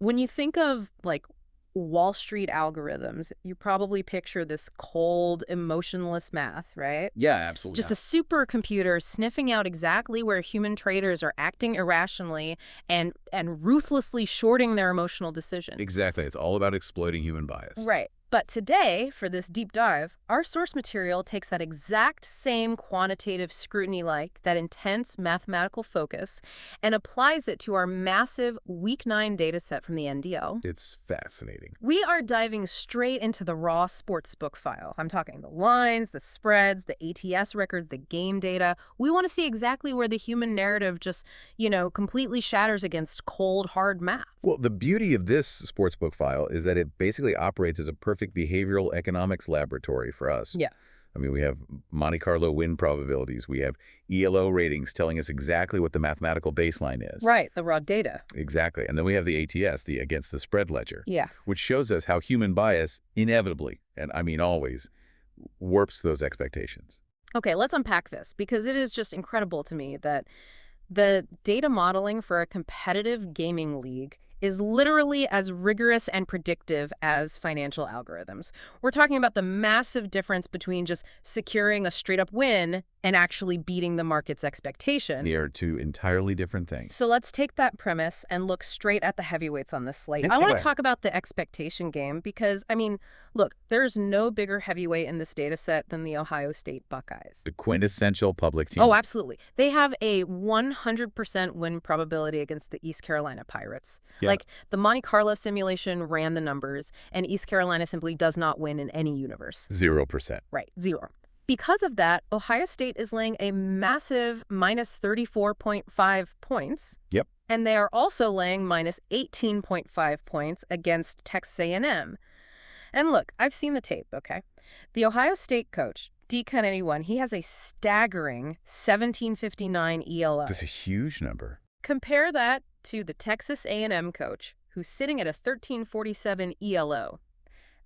When you think of, like, Wall Street algorithms, you probably picture this cold, emotionless math, right? Yeah, absolutely. Just a supercomputer sniffing out exactly where human traders are acting irrationally and ruthlessly shorting their emotional decisions. Exactly. It's all about exploiting human bias. Right. But today, for this deep dive, our source material takes that exact same quantitative scrutiny-like, that intense mathematical focus, and applies it to our massive Week 9 dataset from the NDL. It's fascinating. We are diving straight into the raw sportsbook file. I'm talking the lines, the spreads, the ATS record, the game data. We want to see exactly where the human narrative just, completely shatters against cold, hard math. Well, the beauty of this sportsbook file is that it basically operates as a perfect behavioral economics laboratory for us. Yeah. I mean, we have Monte Carlo win probabilities. We have ELO ratings telling us exactly what the mathematical baseline is. Right, the raw data. Exactly. And then we have the ATS, the against the spread ledger. Yeah. Which shows us how human bias inevitably, and I mean always, warps those expectations. Okay, let's unpack this, because it is just incredible to me that the data modeling for a competitive gaming league is literally as rigorous and predictive as financial algorithms. We're talking about the massive difference between just securing a straight-up win and actually beating the market's expectation. They are two entirely different things. So let's take that premise and look straight at the heavyweights on this slate. I want to talk about the expectation game because, look, there's no bigger heavyweight in this data set than the Ohio State Buckeyes. The quintessential public team. Oh, absolutely. They have a 100% win probability against the East Carolina Pirates. Yeah. Like, the Monte Carlo simulation ran the numbers, and East Carolina simply does not win in any universe. 0%. Right, 0. Because of that, Ohio State is laying a massive minus 34.5 points. Yep. And they are also laying minus 18.5 points against Texas A&M. And look, I've seen the tape, okay? The Ohio State coach, D-Con81, he has a staggering 1759 ELO. That's a huge number. Compare that to the Texas A&M coach, who's sitting at a 1347 ELO.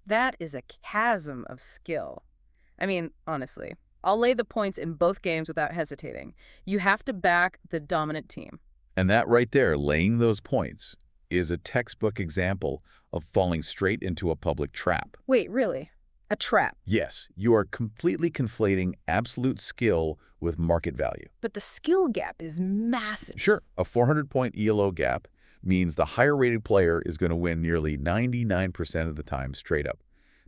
That is a chasm of skill. Honestly, I'll lay the points in both games without hesitating. You have to back the dominant team. And that right there, laying those points, is a textbook example of falling straight into a public trap. Wait, really? A trap? Yes, you are completely conflating absolute skill with market value. But the skill gap is massive. Sure, a 400-point ELO gap means the higher-rated player is going to win nearly 99% of the time straight up.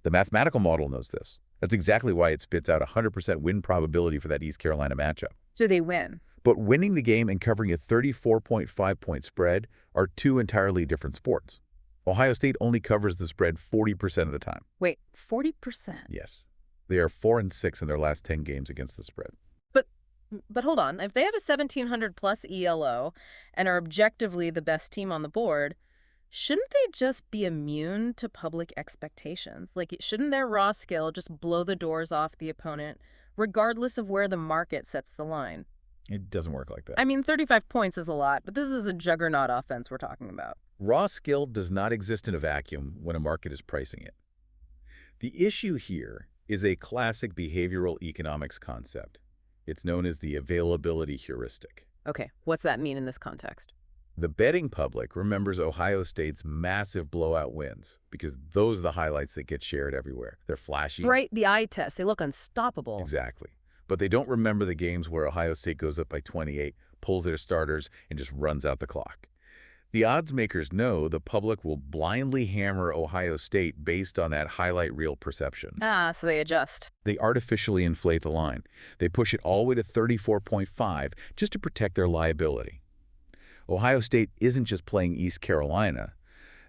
The mathematical model knows this. That's exactly why it spits out a 100% win probability for that East Carolina matchup. So they win. But winning the game and covering a 34.5-point spread are two entirely different sports. Ohio State only covers the spread 40% of the time. Wait, 40%? Yes. They are 4-6 in their last 10 games against the spread. But hold on. If they have a 1,700-plus ELO and are objectively the best team on the board, shouldn't they just be immune to public expectations? Like, shouldn't their raw skill just blow the doors off the opponent, regardless of where the market sets the line? It doesn't work like that. 35 points is a lot, but this is a juggernaut offense we're talking about. Raw skill does not exist in a vacuum when a market is pricing it. The issue here is a classic behavioral economics concept. It's known as the availability heuristic. Okay, what's that mean in this context? The betting public remembers Ohio State's massive blowout wins because those are the highlights that get shared everywhere. They're flashy. Right, the eye test. They look unstoppable. Exactly. But they don't remember the games where Ohio State goes up by 28, pulls their starters, and just runs out the clock. The odds makers know the public will blindly hammer Ohio State based on that highlight reel perception. So they adjust. They artificially inflate the line. They push it all the way to 34.5 just to protect their liability. Ohio State isn't just playing East Carolina.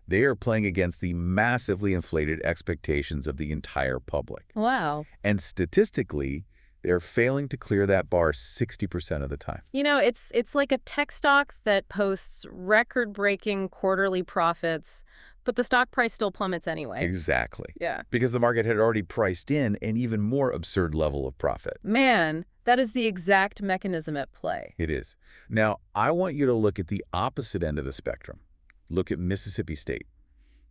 They are playing against the massively inflated expectations of the entire public. Wow. And statistically, they're failing to clear that bar 60% of the time. It's like a tech stock that posts record-breaking quarterly profits, but the stock price still plummets anyway. Exactly. Yeah. Because the market had already priced in an even more absurd level of profit. Man, that is the exact mechanism at play. It is. Now, I want you to look at the opposite end of the spectrum. Look at Mississippi State.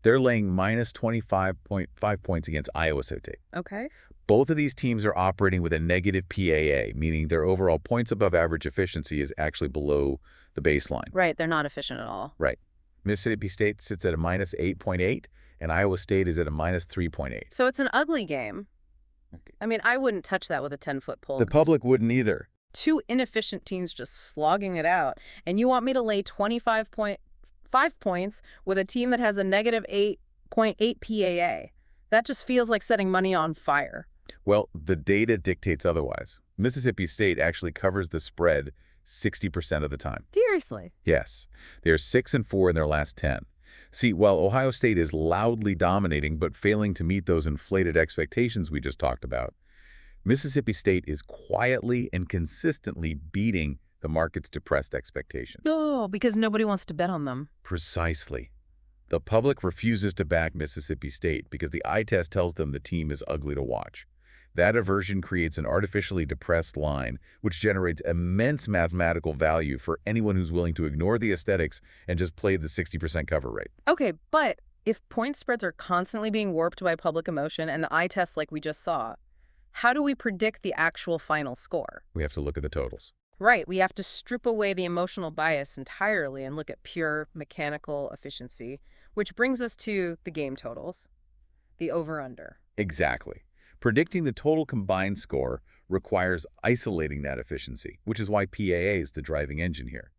They're laying minus 25.5 points against Iowa State. Okay. Both of these teams are operating with a negative PAA, meaning their overall points above average efficiency is actually below the baseline. Right, they're not efficient at all. Right. Mississippi State sits at a minus 8.8, and Iowa State is at a minus 3.8. So it's an ugly game. I mean, I wouldn't touch that with a 10-foot pole. The public wouldn't either. Two inefficient teams just slogging it out. And you want me to lay 25.5 points with a team that has a negative 8.8 PAA. That just feels like setting money on fire. Well, the data dictates otherwise. Mississippi State actually covers the spread 60% of the time. Seriously. Yes, they're 6-4 in their last 10. See, while Ohio State is loudly dominating but failing to meet those inflated expectations we just talked about, Mississippi State is quietly and consistently beating the market's depressed expectations. Oh, because nobody wants to bet on them. Precisely. The public refuses to back Mississippi State because the eye test tells them the team is ugly to watch. That aversion creates an artificially depressed line, which generates immense mathematical value for anyone who's willing to ignore the aesthetics and just play the 60% cover rate. Okay, but if point spreads are constantly being warped by public emotion and the eye test like we just saw, how do we predict the actual final score? We have to look at the totals. Right, we have to strip away the emotional bias entirely and look at pure mechanical efficiency, which brings us to the game totals, the over-under. Exactly. Predicting the total combined score requires isolating that efficiency, which is why PAA is the driving engine here.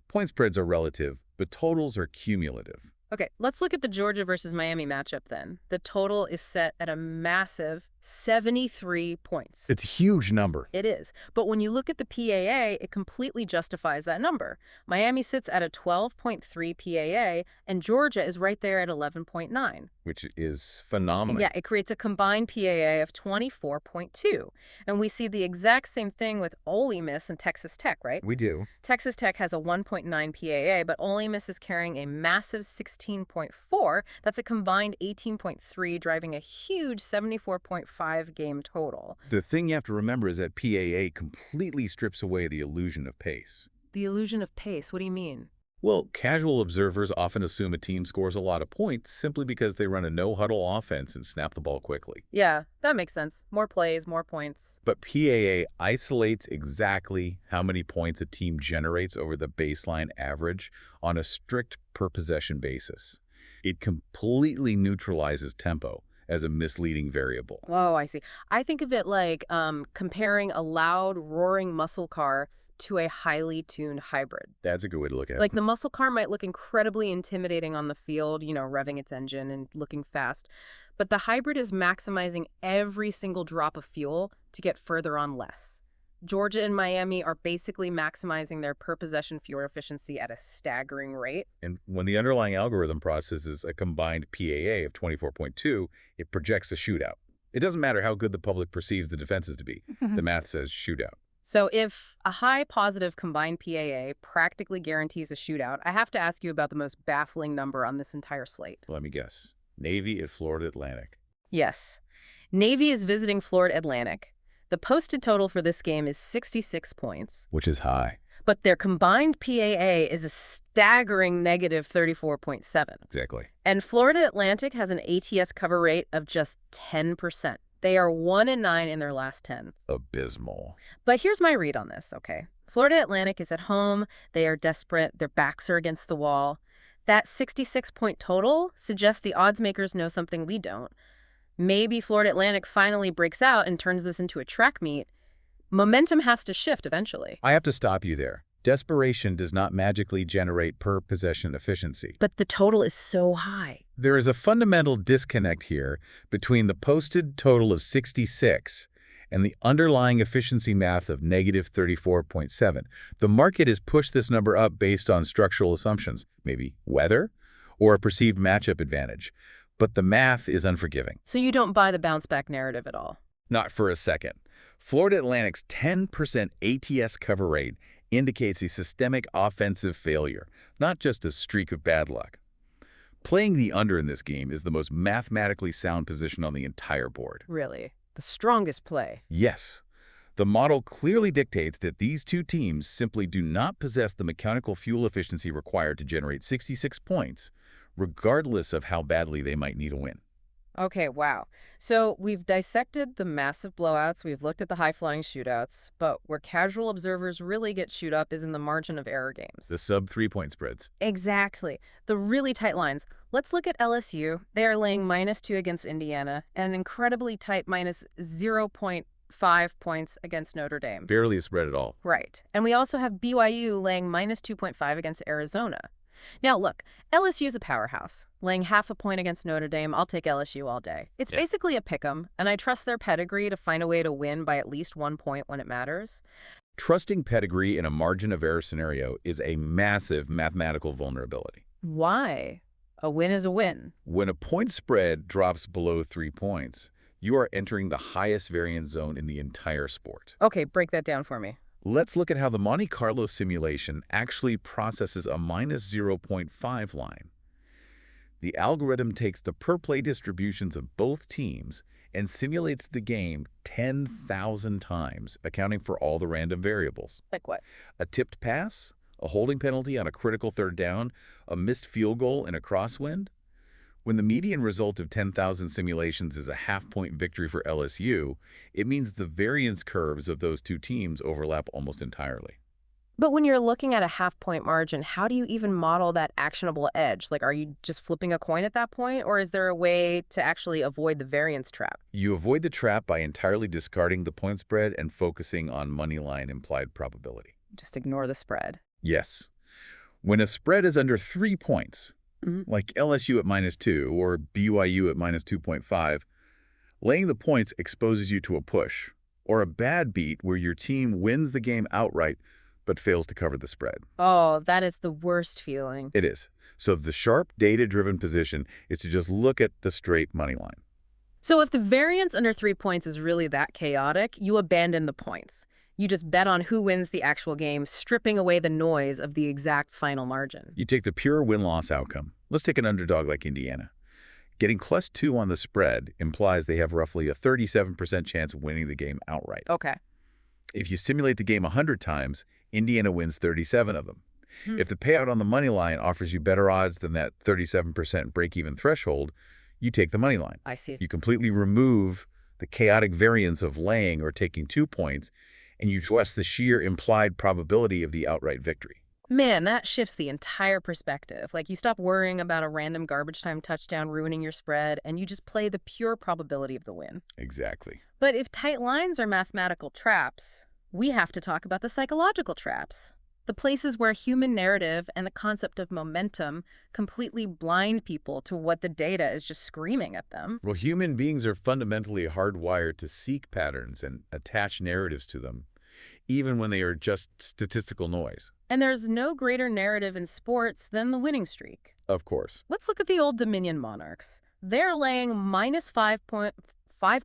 Point spreads are relative, but totals are cumulative. Okay, let's look at the Georgia versus Miami matchup then. The total is set at a massive 73 points. It's a huge number. It is. But when you look at the PAA, it completely justifies that number. Miami sits at a 12.3 PAA, and Georgia is right there at 11.9. Which is phenomenal. Yeah, it creates a combined PAA of 24.2. And we see the exact same thing with Ole Miss and Texas Tech, right? We do. Texas Tech has a 1.9 PAA, but Ole Miss is carrying a massive 16.4. That's a combined 18.3, driving a huge 74.5 game total. The thing you have to remember is that PAA completely strips away the illusion of pace. The illusion of pace, what do you mean? Well, casual observers often assume a team scores a lot of points simply because they run a no-huddle offense and snap the ball quickly. Yeah, that makes sense. More plays, more points. But PAA isolates exactly how many points a team generates over the baseline average on a strict per-possession basis. It completely neutralizes tempo as a misleading variable. Oh, I see. I think of it like comparing a loud, roaring muscle car to a highly tuned hybrid. That's a good way to look at it. Like the muscle car might look incredibly intimidating on the field, revving its engine and looking fast. But the hybrid is maximizing every single drop of fuel to get further on less. Georgia and Miami are basically maximizing their per-possession fuel efficiency at a staggering rate. And when the underlying algorithm processes a combined PAA of 24.2, it projects a shootout. It doesn't matter how good the public perceives the defenses to be. The math says shootout. So if a high positive combined PAA practically guarantees a shootout, I have to ask you about the most baffling number on this entire slate. Let me guess. Navy at Florida Atlantic. Yes. Navy is visiting Florida Atlantic. The posted total for this game is 66 points. Which is high. But their combined PAA is a staggering negative 34.7. Exactly. And Florida Atlantic has an ATS cover rate of just 10%. They are 1-9 in their last 10. Abysmal. But here's my read on this, okay? Florida Atlantic is at home. They are desperate. Their backs are against the wall. That 66-point total suggests the odds makers know something we don't. Maybe Florida Atlantic finally breaks out and turns this into a track meet. Momentum has to shift eventually. I have to stop you there. Desperation does not magically generate per-possession efficiency. But the total is so high. There is a fundamental disconnect here between the posted total of 66 and the underlying efficiency math of negative 34.7. The market has pushed this number up based on structural assumptions, maybe weather or a perceived matchup advantage. But the math is unforgiving. So you don't buy the bounce-back narrative at all? Not for a second. Florida Atlantic's 10% ATS cover rate indicates a systemic offensive failure, not just a streak of bad luck. Playing the under in this game is the most mathematically sound position on the entire board. Really? The strongest play? Yes. The model clearly dictates that these two teams simply do not possess the mechanical fuel efficiency required to generate 66 points, regardless of how badly they might need a win. Okay, wow. So we've dissected the massive blowouts, we've looked at the high-flying shootouts, but where casual observers really get chewed up is in the margin of error The games. sub 3-point spreads. Exactly. The really tight lines. Let's look at LSU. They are laying -2 against Indiana and an incredibly tight minus zero point 0.5 points against Notre Dame. Barely a spread at all. Right. And we also have BYU laying -2.5 against Arizona. Now, look, LSU is a powerhouse. Laying half a point against Notre Dame, I'll take LSU all day. It's Yeah. basically a pick 'em, and I trust their pedigree to find a way to win by at least 1 point when it matters. Trusting pedigree in a margin of error scenario is a massive mathematical vulnerability. Why? A win is a win. When a point spread drops below 3 points, you are entering the highest variance zone in the entire sport. Okay, break that down for me. Let's look at how the Monte Carlo simulation actually processes a minus zero point 0.5 line. The algorithm takes the per-play distributions of both teams and simulates the game 10,000 times, accounting for all the random variables. Like what? A tipped pass, a holding penalty on a critical third down, a missed field goal in a crosswind. When the median result of 10,000 simulations is a half-point victory for LSU, it means the variance curves of those two teams overlap almost entirely. But when you're looking at a half-point margin, how do you even model that actionable edge? Like, are you just flipping a coin at that point, or is there a way to actually avoid the variance trap? You avoid the trap by entirely discarding the point spread and focusing on moneyline implied probability. Just ignore the spread. Yes. When a spread is under 3 points, Mhm. like LSU at -2 or BYU at -2.5, laying the points exposes you to a push, or a bad beat where your team wins the game outright but fails to cover the spread. Oh, that is the worst feeling. It is. So the sharp, data-driven position is to just look at the straight money line. So if the variance under 3 points is really that chaotic, you abandon the points. You just bet on who wins the actual game, stripping away the noise of the exact final margin. You take the pure win-loss outcome. Let's take an underdog like Indiana. Getting +2 on the spread implies they have roughly a 37% chance of winning the game outright. Okay. If you simulate the game 100 times, Indiana wins 37 of them. Hmm. If the payout on the money line offers you better odds than that 37% break-even threshold, you take the money line. I see. You completely remove the chaotic variance of laying or taking 2 points, and you trust the sheer implied probability of the outright victory. Man, that shifts the entire perspective. Like, you stop worrying about a random garbage time touchdown ruining your spread, and you just play the pure probability of the win. Exactly. But if tight lines are mathematical traps, we have to talk about the psychological traps. The places where human narrative and the concept of momentum completely blind people to what the data is just screaming at them. Well, human beings are fundamentally hardwired to seek patterns and attach narratives to them, even when they are just statistical noise. And there's no greater narrative in sports than the winning streak. Of course. Let's look at the Old Dominion Monarchs. They're laying -5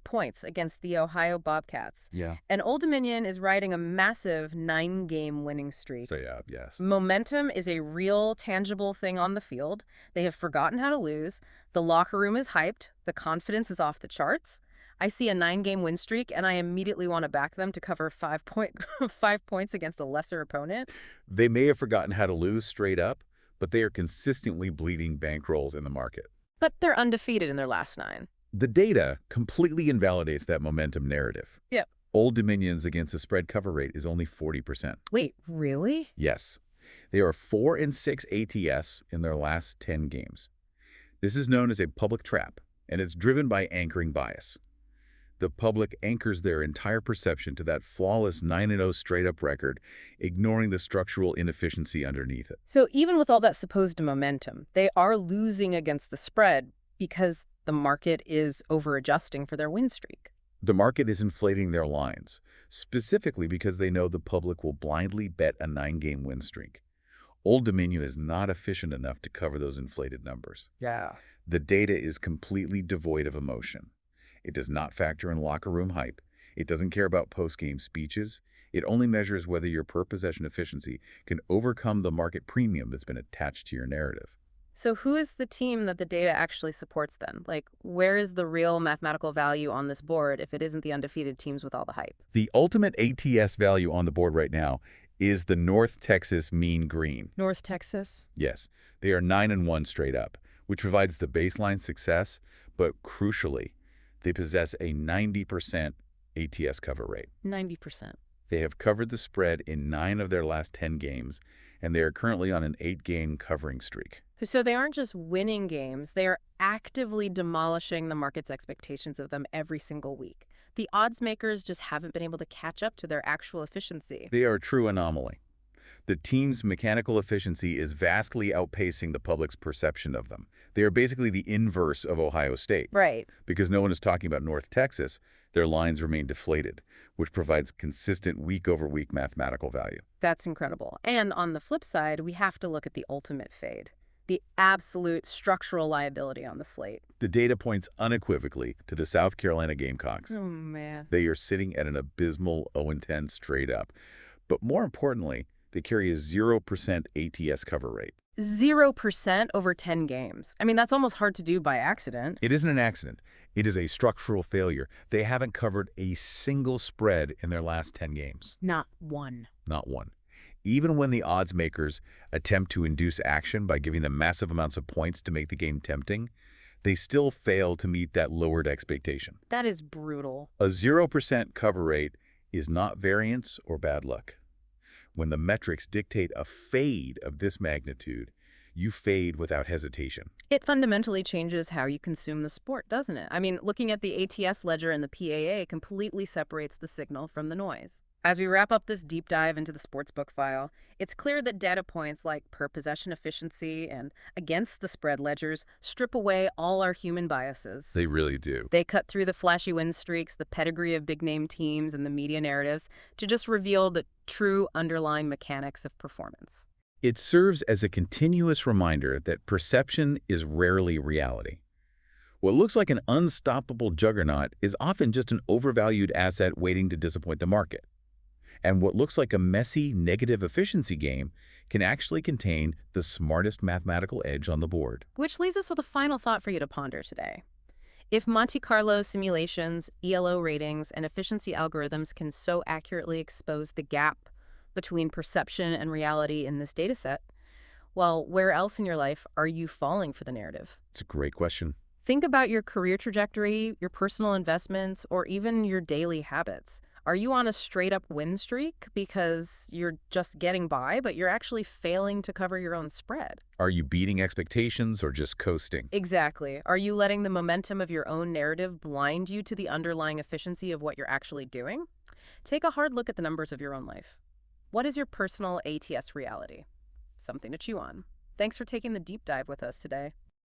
points against the Ohio Bobcats. Yeah. And Old Dominion is riding a massive 9-game winning streak. So yeah, yes. Momentum is a real, tangible thing on the field. They have forgotten how to lose. The locker room is hyped. The confidence is off the charts. I see a 9-game win streak, and I immediately want to back them to cover 5 points against a lesser opponent. They may have forgotten how to lose straight up, but they are consistently bleeding bankrolls in the market. But they're undefeated in their last 9. The data completely invalidates that momentum narrative. Yep. Old Dominion's against the spread cover rate is only 40%. Wait, really? Yes. They are 4-6 ATS in their last 10 games. This is known as a public trap, and it's driven by anchoring bias. The public anchors their entire perception to that flawless 9-0 straight-up record, ignoring the structural inefficiency underneath it. So even with all that supposed momentum, they are losing against the spread because the market is over-adjusting for their win streak. The market is inflating their lines, specifically because they know the public will blindly bet a 9-game win streak. Old Dominion is not efficient enough to cover those inflated numbers. Yeah. The data is completely devoid of emotion. It does not factor in locker room hype. It doesn't care about post-game speeches. It only measures whether your per-possession efficiency can overcome the market premium that's been attached to your narrative. So who is the team that the data actually supports then? Like, where is the real mathematical value on this board if it isn't the undefeated teams with all the hype? The ultimate ATS value on the board right now is the North Texas Mean Green. North Texas? Yes, they are 9-1 straight up, which provides the baseline success, but crucially, they possess a 90% ATS cover rate. 90%. They have covered the spread in 9 of their last 10 games, and they are currently on an 8-game covering streak. So they aren't just winning games, they are actively demolishing the market's expectations of them every single week. The odds makers just haven't been able to catch up to their actual efficiency. They are a true anomaly. The team's mechanical efficiency is vastly outpacing the public's perception of them. They are basically the inverse of Ohio State. Right. Because no one is talking about North Texas, their lines remain deflated, which provides consistent week-over-week mathematical value. That's incredible. And on the flip side, we have to look at the ultimate fade, the absolute structural liability on the slate. The data points unequivocally to the South Carolina Gamecocks. Oh, man. They are sitting at an abysmal 0-10 straight up. But more importantly, they carry a 0% ATS cover rate. 0% over 10 games. I mean, that's almost hard to do by accident. It isn't an accident. It is a structural failure. They haven't covered a single spread in their last 10 games. Not one. Not one. Even when the odds makers attempt to induce action by giving them massive amounts of points to make the game tempting, they still fail to meet that lowered expectation. That is brutal. A 0% cover rate is not variance or bad luck. When the metrics dictate a fade of this magnitude, you fade without hesitation. It fundamentally changes how you consume the sport, doesn't it? I mean, looking at the ATS ledger and the PAA completely separates the signal from the noise. As we wrap up this deep dive into the sportsbook file, it's clear that data points like per-possession efficiency and against-the-spread ledgers strip away all our human biases. They really do. They cut through the flashy win streaks, the pedigree of big-name teams, and the media narratives to just reveal the true underlying mechanics of performance. It serves as a continuous reminder that perception is rarely reality. What looks like an unstoppable juggernaut is often just an overvalued asset waiting to disappoint the market. And what looks like a messy, negative efficiency game can actually contain the smartest mathematical edge on the board. Which leaves us with a final thought for you to ponder today. If Monte Carlo simulations, ELO ratings, and efficiency algorithms can so accurately expose the gap between perception and reality in this dataset, well, where else in your life are you falling for the narrative? It's a great question. Think about your career trajectory, your personal investments, or even your daily habits. Are you on a straight-up win streak because you're just getting by, but you're actually failing to cover your own spread? Are you beating expectations or just coasting? Exactly. Are you letting the momentum of your own narrative blind you to the underlying efficiency of what you're actually doing? Take a hard look at the numbers of your own life. What is your personal ATS reality? Something to chew on. Thanks for taking the deep dive with us today.